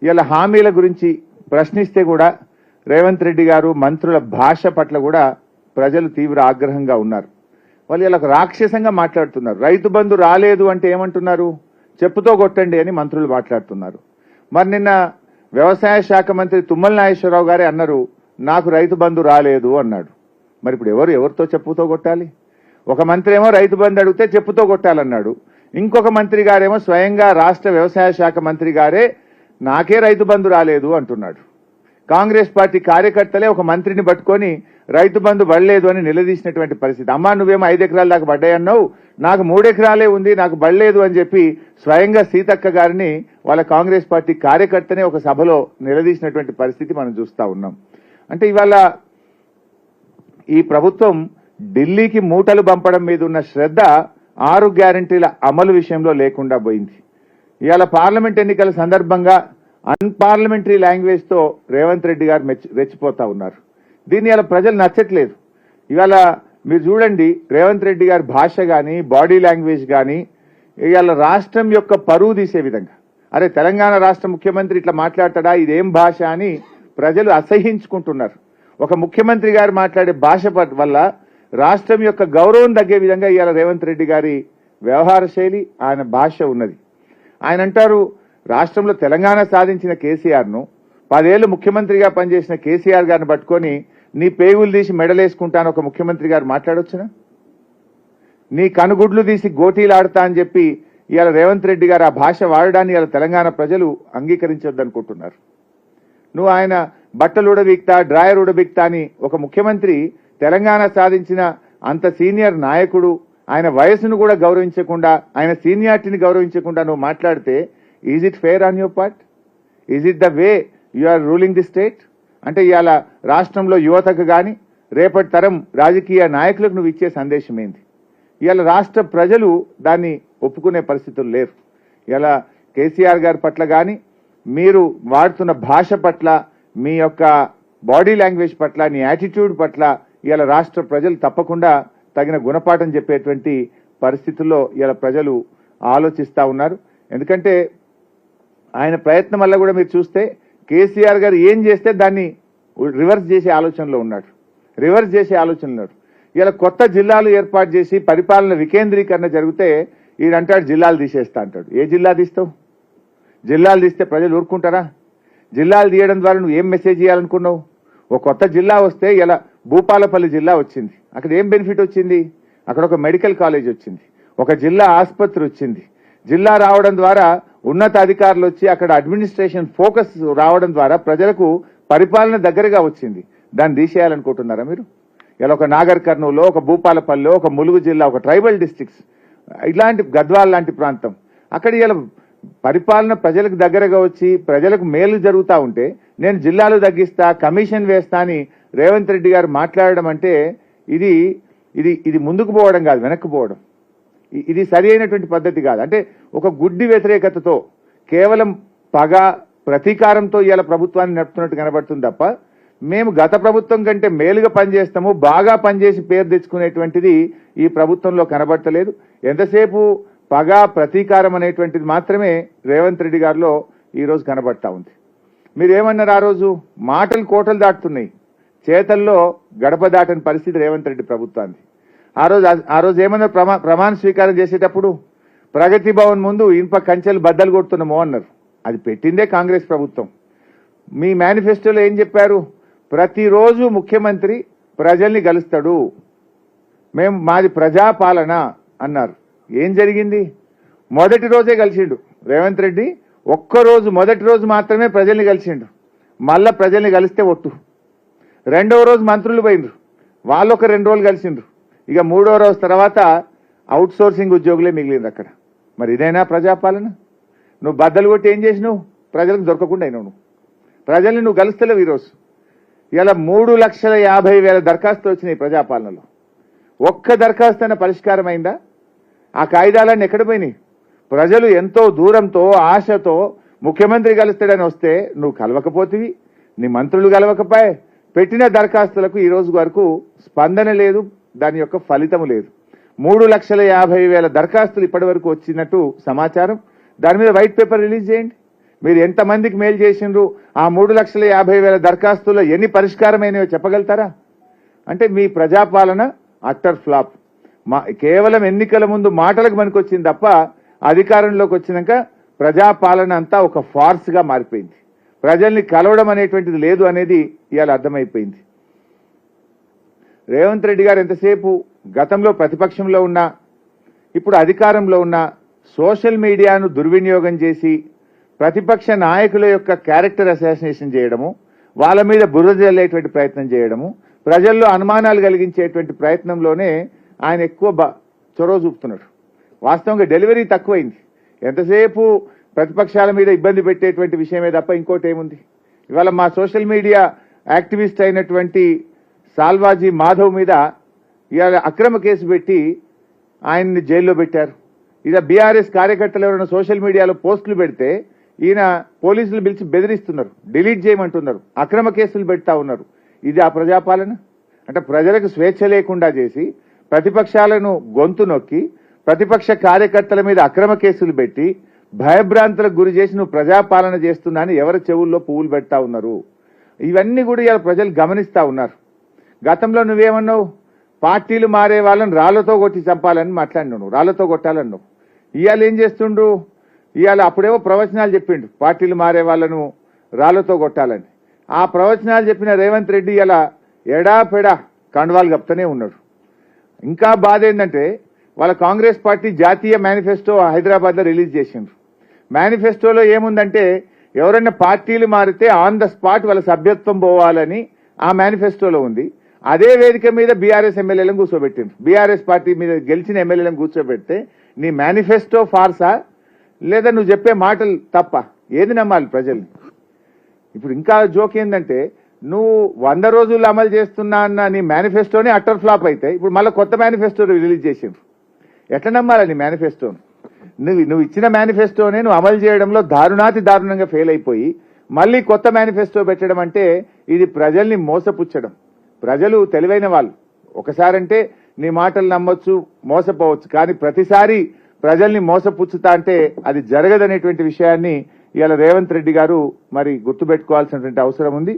ఇలా హామీల గురించి ప్రశ్నిస్తే కూడా రేవంత్ రెడ్డి గారు మంత్రుల భాష పట్ల కూడా ప్రజలు తీవ్ర ఆగ్రహంగా ఉన్నారు. వాళ్ళు ఇలా రాక్షసంగా మాట్లాడుతున్నారు. రైతు బంధు రాలేదు అంటే ఏమంటున్నారు? చెప్పుతో కొట్టండి అని మంత్రులు మాట్లాడుతున్నారు. మరి నిన్న వ్యవసాయ శాఖ మంత్రి తుమ్మల నాగేశ్వరరావు గారే అన్నారు, నాకు రైతు బంధు రాలేదు అన్నాడు. మరి ఇప్పుడు ఎవరితో చెప్పుతో కొట్టాలి? ఒక మంత్రి ఏమో రైతు బంధు అడిగితే చెప్పుతో కొట్టాలన్నాడు. ఇంకొక మంత్రి గారేమో స్వయంగా రాష్ట్ర వ్యవసాయ శాఖ మంత్రి గారే నాకే రైతు బంధు రాలేదు అంటున్నాడు. కాంగ్రెస్ పార్టీ కార్యకర్తలే ఒక మంత్రిని పట్టుకొని రైతు బంధు పడలేదు అని నిలదీసినటువంటి పరిస్థితి. అమ్మా నువ్వేమో 5 ఎకరాల దాకా పడ్డాయన్నావు, నాకు 3 ఎకరాలే ఉంది, నాకు పడలేదు అని చెప్పి స్వయంగా సీతక్క గారిని వాళ్ళ కాంగ్రెస్ పార్టీ కార్యకర్తనే ఒక సభలో నిలదీసినటువంటి పరిస్థితి మనం చూస్తా ఉన్నాం. అంటే ఇవాళ ఈ ప్రభుత్వం ఢిల్లీకి మూటలు పంపడం మీద ఉన్న శ్రద్ధ 6 గ్యారంటీల అమలు విషయంలో లేకుండా పోయింది. ఇవాళ పార్లమెంట్ ఎన్నికల సందర్భంగా అన్పార్లమెంటరీ లాంగ్వేజ్ తో రేవంత్ రెడ్డి గారు రెచ్చిపోతా ఉన్నారు. దీన్ని ఇలా ప్రజలు నచ్చట్లేదు. ఇవాళ మీరు చూడండి, రేవంత్ రెడ్డి గారి భాష కానీ బాడీ లాంగ్వేజ్ కానీ ఇవాళ రాష్ట్రం యొక్క పరువు తీసే విధంగా, అరే తెలంగాణ రాష్ట్ర ముఖ్యమంత్రి ఇట్లా మాట్లాడతాడా, ఇదేం భాష అని ప్రజలు అసహ్యించుకుంటున్నారు. ఒక ముఖ్యమంత్రి గారు మాట్లాడే భాష వల్ల రాష్ట్రం యొక్క గౌరవం తగ్గే విధంగా ఇవాళ రేవంత్ రెడ్డి గారి వ్యవహార శైలి, ఆయన భాష ఉన్నది. ఆయన అంటారు, రాష్ట్రంలో తెలంగాణ సాధించిన కేసీఆర్ను 10 ఏళ్లు ముఖ్యమంత్రిగా పనిచేసిన కేసీఆర్ గారిని పట్టుకొని నీ పేగులు తీసి మెడలేసుకుంటాను ఒక ముఖ్యమంత్రి గారు మాట్లాడొచ్చునా? నీ కనుగుడ్లు తీసి గోటీలు ఆడతా అని చెప్పి ఇవాళ రేవంత్ రెడ్డి గారు ఆ భాష వాడడాన్ని ఇవాళ తెలంగాణ ప్రజలు అంగీకరించొద్దనుకుంటున్నారు. నువ్వు ఆయన బట్టలు ఉడబిక్తా డ్రాయర్ ఉడబిక్తా అని ఒక ముఖ్యమంత్రి తెలంగాణ సాధించిన అంత సీనియర్ నాయకుడు, ఆయన వయసును కూడా గౌరవించకుండా, ఆయన సీనియారిటీని గౌరవించకుండా నువ్వు మాట్లాడితే is it fair on your part? Is it the way you are ruling the state? అంటే ఇవాళ రాష్ట్రంలో యువతకు కానీ రేపటి తరం రాజకీయ నాయకులకు నువ్వు ఇచ్చే సందేశం ఏంది? ఇవాళ రాష్ట్ర ప్రజలు దాన్ని ఒప్పుకునే పరిస్థితులు లేరు. ఇలా కేసీఆర్ గారి పట్ల కానీ మీరు వాడుతున్న భాష పట్ల, మీ యొక్క బాడీ లాంగ్వేజ్ పట్ల, నీ యాటిట్యూడ్ పట్ల ఇవాళ రాష్ట్ర ప్రజలు తప్పకుండా తగిన గుణపాఠం చెప్పేటువంటి పరిస్థితుల్లో ఇవాళ ప్రజలు ఆలోచిస్తూ ఉన్నారు. ఎందుకంటే ఆయన ప్రయత్నం వల్ల కూడా మీరు చూస్తే కేసీఆర్ గారు ఏం చేస్తే దాన్ని రివర్స్ చేసే ఆలోచనలో ఉన్నాడు. ఇలా కొత్త జిల్లాలు ఏర్పాటు చేసి పరిపాలన వికేంద్రీకరణ జరిగితే ఈయనంటాడు జిల్లాలు తీసేస్తా అంటాడు. ఏ జిల్లా తీస్తావు? జిల్లాలు తీస్తే ప్రజలు ఊరుకుంటారా? జిల్లాలు తీయడం ద్వారా నువ్వు ఏం మెసేజ్ ఇవ్వాలనుకున్నావు? ఒక కొత్త జిల్లా వస్తే ఇలా భూపాలపల్లి జిల్లా వచ్చింది, అక్కడ ఏం బెనిఫిట్ వచ్చింది? అక్కడ ఒక మెడికల్ కాలేజ్ వచ్చింది, ఒక జిల్లా ఆసుపత్రి వచ్చింది. జిల్లా రావడం ద్వారా ఉన్నత అధికారులు వచ్చి అక్కడ అడ్మినిస్ట్రేషన్ ఫోకస్ రావడం ద్వారా ప్రజలకు పరిపాలన దగ్గరగా వచ్చింది. దాన్ని తీసేయాలనుకుంటున్నారా మీరు? ఇలా ఒక నాగర్ కర్నూలు, ఒక భూపాలపల్లి, ఒక ములుగు జిల్లా, ఒక ట్రైబల్ డిస్ట్రిక్ట్స్, ఇలాంటి గద్వాల్ లాంటి ప్రాంతం, అక్కడ ఇలా పరిపాలన ప్రజలకు దగ్గరగా వచ్చి ప్రజలకు మేలు జరుగుతూ ఉంటే నేను జిల్లాలు తగ్గిస్తా, కమిషన్ వేస్తా అని రేవంత్ రెడ్డి గారు మాట్లాడడం అంటే ఇది ముందుకు పోవడం కాదు, వెనక్కి పోవడం. ఇది సరి అయినటువంటి పద్ధతి కాదు. అంటే ఒక గుడ్డి వ్యతిరేకతతో, కేవలం పగ ప్రతీకారంతో ఇవాళ ప్రభుత్వాన్ని నడుపుతున్నట్టు కనబడుతుంది తప్ప మేము గత ప్రభుత్వం కంటే మేలుగా పనిచేస్తాము, బాగా పనిచేసి పేరు తెచ్చుకునేటువంటిది ఈ ప్రభుత్వంలో కనబడతలేదు. ఎంతసేపు పగ ప్రతీకారం అనేటువంటిది మాత్రమే రేవంత్ రెడ్డి గారిలో ఈరోజు కనబడతా ఉంది. మీరేమన్నారు ఆ రోజు? మాటలు కోటలు దాటుతున్నాయి, చేతల్లో గడప దాటని పరిస్థితి రేవంత్ రెడ్డి ప్రభుత్వాన్ని. ఆ రోజు ఏమన్నా ప్రమాణ స్వీకారం చేసేటప్పుడు ప్రగతి భవన్ ముందు ఇనుప కంచెలు బద్దలు కొడుతున్నామో అన్నారు. అది పెట్టిందే కాంగ్రెస్ ప్రభుత్వం. మీ మేనిఫెస్టోలో ఏం చెప్పారు? ప్రతిరోజు ముఖ్యమంత్రి ప్రజల్ని గెలుస్తాడు, మాది ప్రజాపాలన అన్నారు. ఏం జరిగింది? మొదటి రోజే కలిసిండు రేవంత్ రెడ్డి. ఒక్కరోజు మొదటి రోజు మాత్రమే ప్రజల్ని కలిసిండు, మళ్ళా ప్రజల్ని కలిస్తే ఒట్టు. రెండవ రోజు మంత్రులు పోయిండ్రు, వాళ్ళు ఒక 2 రోజులు కలిసిండ్రు. ఇక 3వ రోజు తర్వాత అవుట్ సోర్సింగ్ ఉద్యోగులే మిగిలింది అక్కడ. మరి ఇదైనా ప్రజాపాలన? నువ్వు బద్దలు కొట్టి ఏం చేసినావు? ప్రజలకు దొరకకుండా అయినావు. నువ్వు ప్రజల్ని నువ్వు కలుస్తలేవు. ఈరోజు ఇలా 3,50,000 దరఖాస్తులు వచ్చినాయి ప్రజాపాలనలో. ఒక్క దరఖాస్తు అయినా పరిష్కారం అయిందా? ఆ కాయిదాలన్నీ ఎక్కడ పోయినాయి? ప్రజలు ఎంతో దూరంతో ఆశతో ముఖ్యమంత్రి కలుస్తాడని వస్తే నువ్వు కలవకపోతివి, నీ మంత్రులు కలవకపోయే. పెట్టిన దరఖాస్తులకు ఈ రోజు వరకు స్పందన లేదు, దాని యొక్క ఫలితం లేదు. 3,50,000 దరఖాస్తులు ఇప్పటి వరకు వచ్చినట్టు సమాచారం. దాని మీద వైట్ పేపర్ రిలీజ్ చేయండి. మీరు ఎంతమందికి మేలు చేసిండ్రు, ఆ 3,50,000 దరఖాస్తుల్లో ఎన్ని పరిష్కారమైనవో చెప్పగలుగుతారా? అంటే మీ ప్రజాపాలన అట్టర్ ఫ్లాప్. కేవలం ఎన్నికల ముందు మాటలకు పనికొచ్చింది తప్ప అధికారంలోకి వచ్చినాక ప్రజాపాలన అంతా ఒక ఫార్స్ గా మారిపోయింది. ప్రజల్ని కలవడం అనేటువంటిది లేదు అనేది ఇవాళ అర్థమైపోయింది. రేవంత్ రెడ్డి గారు ఎంతసేపు గతంలో ప్రతిపక్షంలో ఉన్నా ఇప్పుడు అధికారంలో ఉన్న సోషల్ మీడియాను దుర్వినియోగం చేసి ప్రతిపక్ష నాయకుల యొక్క క్యారెక్టర్ అసాసినేషన్ చేయడము, వాళ్ళ మీద బురద జల్లేటువంటి ప్రయత్నం చేయడము, ప్రజల్లో అనుమానాలు కలిగించేటువంటి ప్రయత్నంలోనే ఆయన ఎక్కువ చొరవ చూపుతున్నాడు. వాస్తవంగా డెలివరీ తక్కువైంది. ఎంతసేపు ప్రతిపక్షాల మీద ఇబ్బంది పెట్టేటువంటి విషయమే తప్ప ఇంకోటి ఏముంది? ఇవాళ మా సోషల్ మీడియా యాక్టివిస్ట్ అయినటువంటి సాల్వాజీ మాధవ్ మీద ఇవాళ అక్రమ కేసు పెట్టి ఆయన్ని జైల్లో పెట్టారు. ఇక బీఆర్ఎస్ కార్యకర్తలు ఎవరైనా సోషల్ మీడియాలో పోస్టులు పెడితే ఈయన పోలీసులు పిలిచి బెదిరిస్తున్నారు, డిలీట్ చేయమంటున్నారు, అక్రమ కేసులు పెడతా ఉన్నారు. ఇది ఆ ప్రజాపాలన? అంటే ప్రజలకు స్వేచ్ఛ లేకుండా చేసి ప్రతిపక్షాలను గొంతు నొక్కి ప్రతిపక్ష కార్యకర్తల మీద అక్రమ కేసులు పెట్టి భయభ్రాంతులకు గురి చేసి నువ్వు ప్రజాపాలన చేస్తున్నాని ఎవరి చెవుల్లో పువ్వులు పెడతా ఉన్నారు. ఇవన్నీ కూడా ఇవాళ ప్రజలు గమనిస్తా ఉన్నారు. గతంలో నువ్వేమన్నావు? పార్టీలు మారే వాళ్ళని రాళ్లతో కొట్టి చంపాలని మాట్లాడినావు, రాళ్లతో కొట్టాలన్నావు. ఇవాళ ఏం చేస్తుండ్రు? ఇవాళ అప్పుడేమో ప్రవచనాలు చెప్పిండు పార్టీలు మారే వాళ్ళను రాళ్లతో కొట్టాలని. ఆ ప్రవచనాలు చెప్పిన రేవంత్ రెడ్డి ఇలా ఎడాపెడా కండువాలు కప్తూనే ఉన్నాడు. ఇంకా బాధ ఏంటంటే వాళ్ళ కాంగ్రెస్ పార్టీ జాతీయ మేనిఫెస్టో హైదరాబాద్ లో రిలీజ్ చేసిండ్రు. మేనిఫెస్టోలో ఏముందంటే ఎవరైనా పార్టీలు మారితే ఆన్ ద స్పాట్ వాళ్ళ సభ్యత్వం పోవాలని ఆ మేనిఫెస్టోలో ఉంది. అదే వేదిక మీద బీఆర్ఎస్ ఎమ్మెల్యేలను కూర్చోబెట్టిండ్రు. బీఆర్ఎస్ పార్టీ మీద గెలిచిన ఎమ్మెల్యేలను కూర్చోబెడితే నీ మేనిఫెస్టో ఫార్సా లేదా నువ్వు చెప్పే మాటలు తప్ప ఏది నమ్మాలి ప్రజల్ని? ఇప్పుడు ఇంకా జోక్ ఏంటంటే నువ్వు 100 రోజులు అమలు చేస్తున్నా అన్న నీ మేనిఫెస్టోనే అట్టర్ ఫ్లాప్ అయితే ఇప్పుడు మళ్ళీ కొత్త మేనిఫెస్టో రిలీజ్ చేసిండ్రు. ఎట్లా నమ్మాలి నీ మేనిఫెస్టోను? నువ్వు ఇచ్చిన మేనిఫెస్టోనే నువ్వు అమలు చేయడంలో దారుణంగా ఫెయిల్ అయిపోయి మళ్ళీ కొత్త మేనిఫెస్టో పెట్టడం అంటే ఇది ప్రజల్ని మోసపుచ్చడం. ప్రజలు తెలివైన వాళ్ళు. ఒకసారంటే నీ మాటలు నమ్మొచ్చు, మోసపోవచ్చు, కానీ ప్రతిసారి ప్రజల్ని మోసపుచ్చుతా అంటే అది జరగదనేటువంటి విషయాన్ని ఇవాళ రేవంత్ రెడ్డి గారు మరి గుర్తుపెట్టుకోవాల్సినటువంటి అవసరం ఉంది.